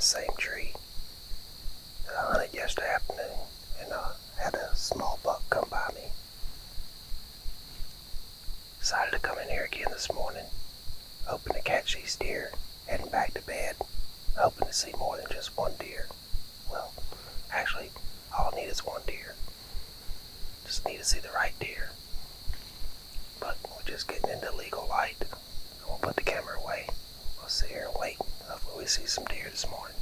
same tree that I hunted yesterday afternoon, and had a small buck come by me. Decided to come in here again this morning, hoping to catch these deer, heading back to bed, hoping to see more than just one deer. Well, actually, all I need is one deer. Just need to see the right deer. But we're just getting into legal light. I won't put the camera away. We'll sit here and wait. Hopefully we see some deer this morning.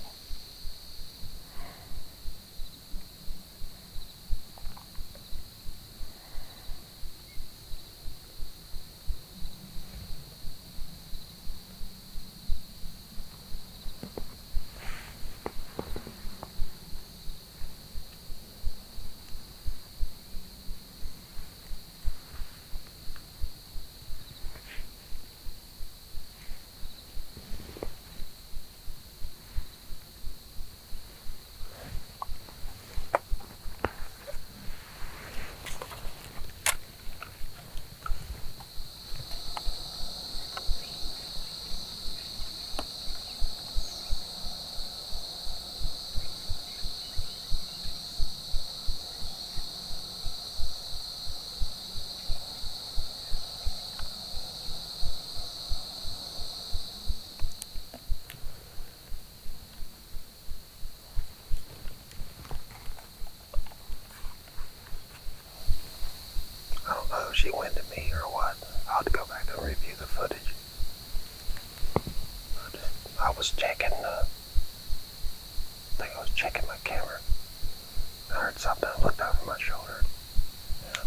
I don't know if she winded me or what. I'll have to go back and review the footage. But I was checking, I think I was checking my camera. I heard something, I looked over my shoulder. Yeah.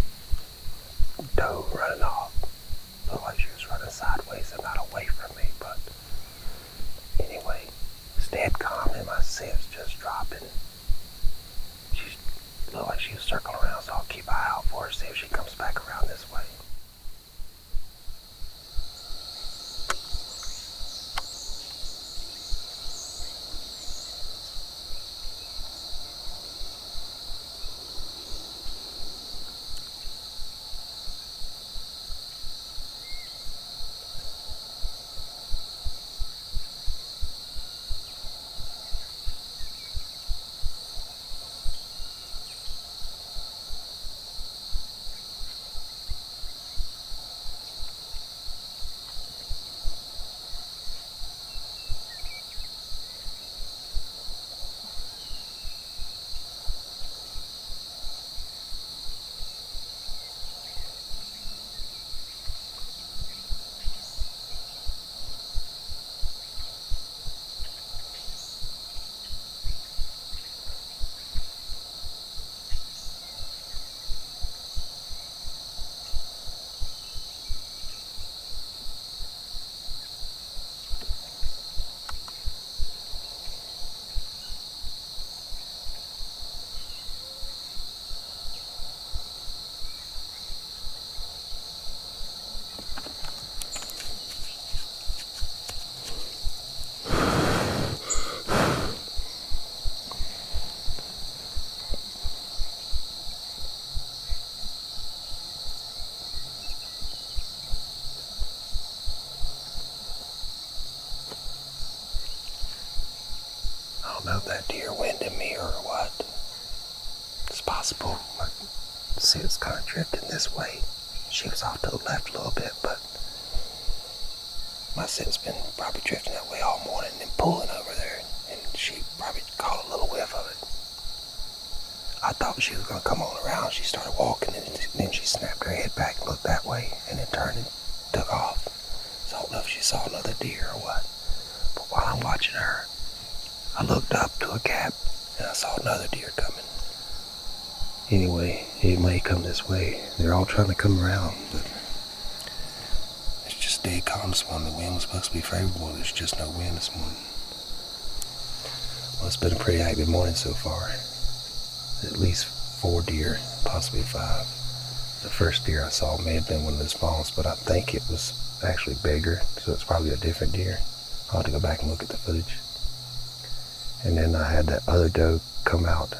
Doe running off. Looked like she was running sideways and not away from me, but anyway, it's dead calm and my scent's just dropping. She looked like she was circling around, so I'll keep an eye out for her, see if she comes back around this way. I don't know if that deer winded me or what. It's possible. See, it's kind of drifting this way. She was off to the left a little bit, but my scent's been probably drifting that way all morning and pulling over there, and she probably caught a little whiff of it. I thought she was going to come on around. She started walking, and then she snapped her head back and looked that way, and then turned and took off. So I don't know if she saw another deer or what. But while I'm watching her, I looked up to a gap, and I saw another deer coming. Anyway, it may come this way. They're all trying to come around, but it's just dead calm this morning. The wind was supposed to be favorable. There's just no wind this morning. Well, it's been a pretty active morning so far. At least 4 deer, possibly 5. The first deer I saw may have been one of those fawns, but I think it was actually bigger, so it's probably a different deer. I'll have to go back and look at the footage. And then I had that other doe come out,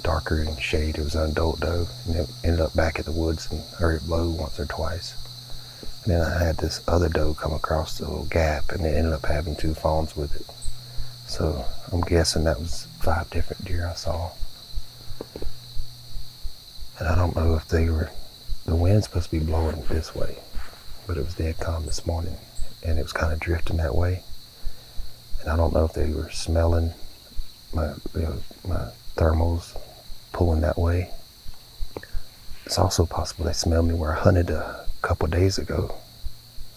darker in shade. It was an adult doe, and it ended up back at the woods and heard it blow once or twice. And then I had this other doe come across the little gap, and it ended up having 2 fawns with it. So I'm guessing that was 5 different deer I saw. And I don't know if the wind's supposed to be blowing this way, but it was dead calm this morning, and it was kind of drifting that way. And I don't know if they were smelling my thermals pulling that way. It's also possible they smelled me where I hunted a couple days ago.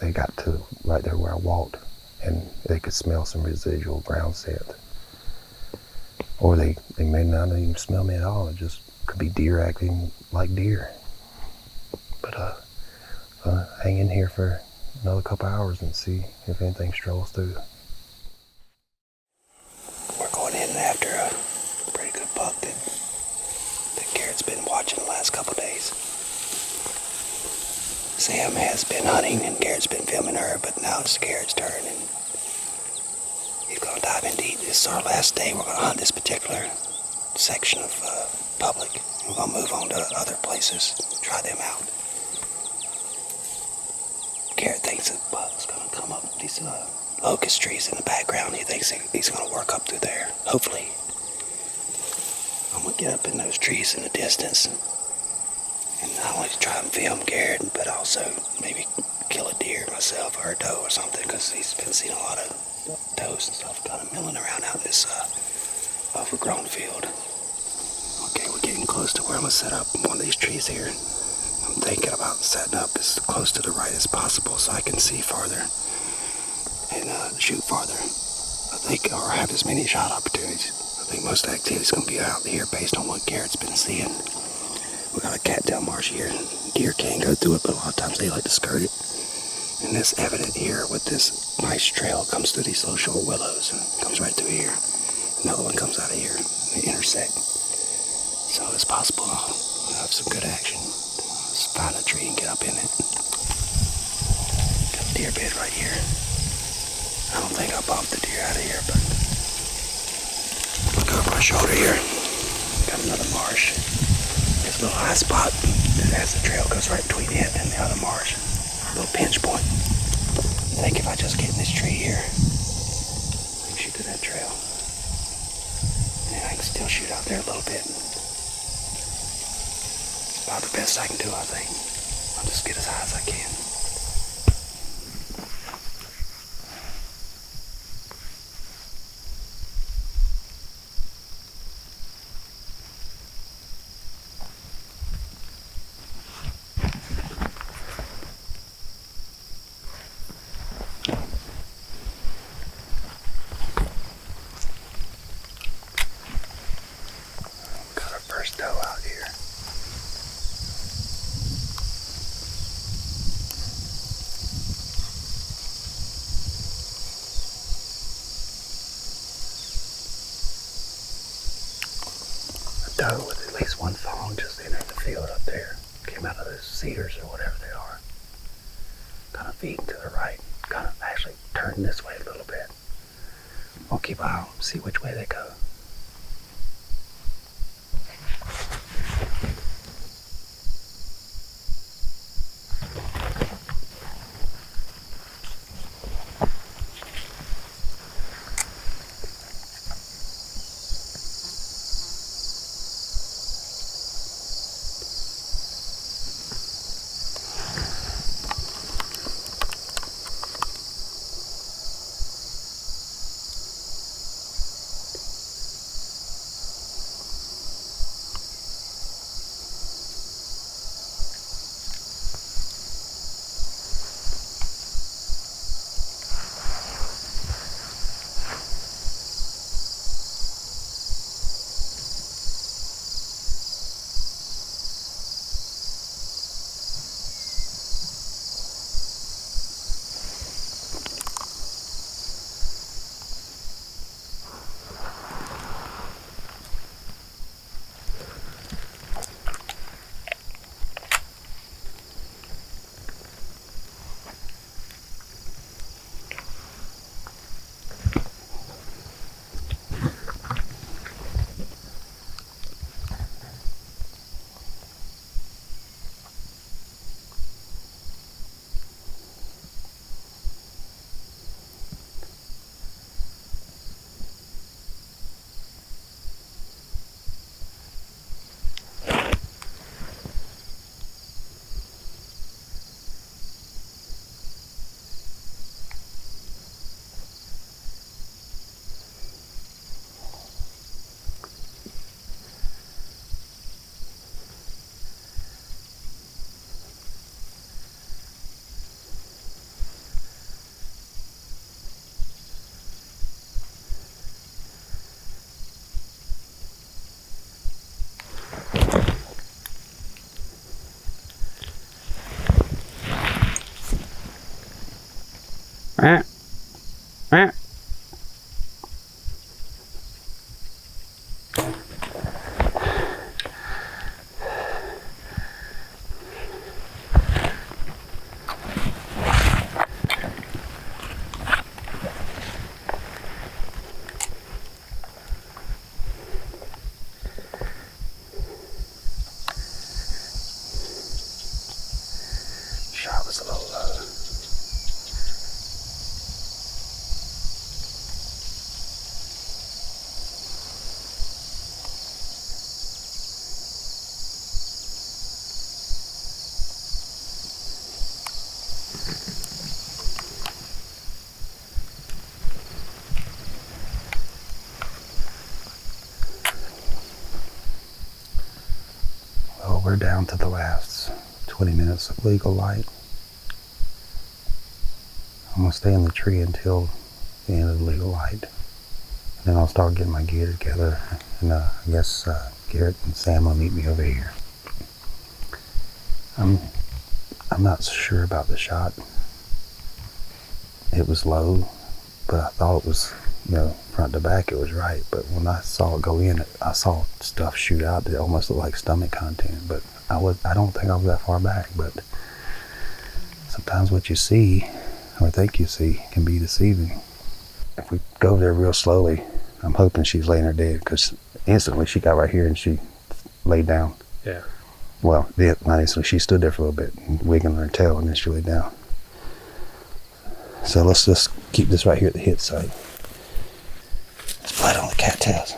They got to right there where I walked, and they could smell some residual ground scent. Or they may not even smell me at all. It just could be deer acting like deer. But hang in here for another couple hours and see if anything strolls through. We're going in after a pretty good buck that Garrett's been watching the last couple days. Sam has been hunting and Garrett's been filming her, but now it's Garrett's turn and he's going to dive in deep. This is our last day. We're going to hunt this particular section of public. We're going to move on to other places, try them out. Garrett thinks a buck's going to come up these locust trees in the background. He thinks he's going to work up through there. Hopefully, I'm going to get up in those trees in the distance and not only try and film Garrett, but also maybe kill a deer myself or a doe or something, because he's been seeing a lot of does and stuff kind of milling around out this overgrown field. Okay, we're getting close to where I'm going to set up one of these trees here. I'm thinking about setting up as close to the right as possible so I can see farther and shoot farther. I think, or have as many shot opportunities. I think most of the activity is going to be out here based on what Garrett's been seeing. We got a cattail marsh here. Deer can't go through it, but a lot of times they like to skirt it. And that's evident here with this nice trail. It comes through these little short willows and comes right through here. Another one comes out of here. They intersect. So it's possible I'll have some good action. Just find a tree and get up in it. Got a deer bed right here. I don't think I'll bump the deer out of here, but look over my shoulder here. Got another marsh. There's a little high spot as the trail goes right between it and the other marsh. A little pinch point. I think if I just get in this tree here, I can shoot to that trail. And I can still shoot out there a little bit. It's about the best I can do, I think. I'll just get as high as I can. First doe out here. A doe with at least one fawn just entered the field up there. Came out of those cedars or whatever they are. Kind of feeding to the right. Kind of actually turning this way a little bit. I'll keep an eye on them, see which way they go. we're down to the last 20 minutes of legal light. I'm gonna stay in the tree until the end of the legal light. And then I'll start getting my gear together. And I guess Garrett and Sam will meet me over here. I'm not sure about the shot. It was low, but I thought it was, front to back it was right. But when I saw it go in, I saw stuff shoot out that almost looked like stomach content. But I don't think I was that far back. But sometimes what you see, or think you see, can be deceiving. If we go over there real slowly, I'm hoping she's laying there dead, because instantly she got right here and she laid down. Yeah. Well, not instantly, she stood there for a little bit, wiggling her tail, and then she laid down. So let's just keep this right here at the hit site. There's blood on the cattails.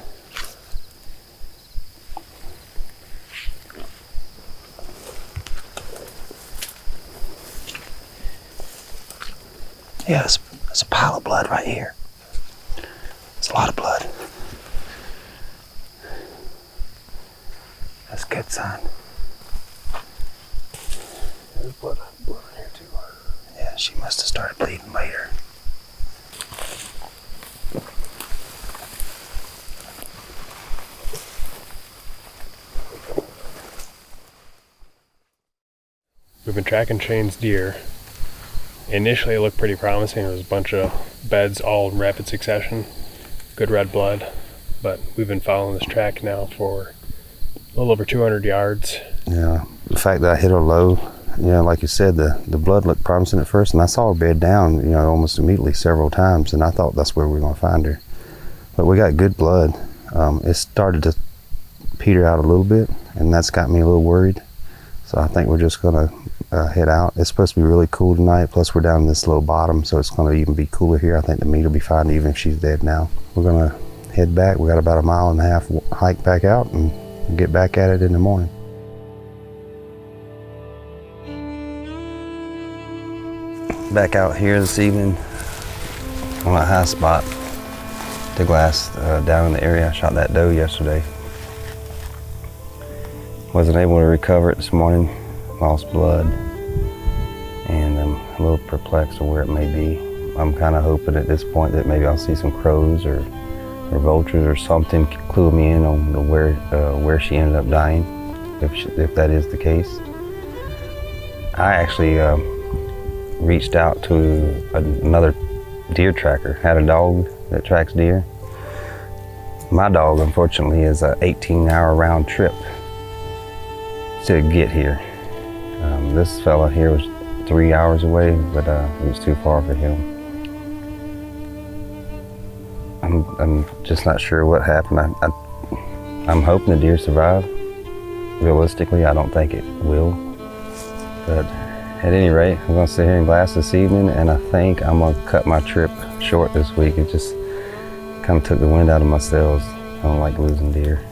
Yeah, there's a pile of blood right here. There's a lot of blood. That's a good sign. There's blood in here too. Yeah, she must have started bleeding later. We've been tracking Shane's deer. Initially it looked pretty promising. There was a bunch of beds all in rapid succession. Good red blood. But we've been following this track now for a little over 200 yards. Yeah, the fact that I hit her low, like you said, the blood looked promising at first, and I saw her bed down, almost immediately several times, and I thought that's where we were going to find her. But we got good blood. It started to peter out a little bit, and that's got me a little worried. So I think we're just going to head out. It's supposed to be really cool tonight, plus we're down in this little bottom, so it's going to even be cooler here. I think the meat will be fine even if she's dead now. We're going to head back. We got about 1.5 mile hike back out, and get back at it in the morning. Back out here this evening on a high spot, the glass down in the area. I shot that doe yesterday. Wasn't able to recover it this morning, lost blood, and I'm a little perplexed on where it may be. I'm kind of hoping at this point that maybe I'll see some crows or vultures or something clue me in on where she ended up dying, if that is the case. I actually reached out to another deer tracker, had a dog that tracks deer. My dog, unfortunately, is an 18-hour round trip to get here. This fella here was 3 hours away, but it was too far for him. I'm just not sure what happened. I'm hoping the deer survive. Realistically, I don't think it will. But at any rate, I'm gonna sit here and glass this evening, and I think I'm gonna cut my trip short this week. It just kind of took the wind out of my sails. I don't like losing deer.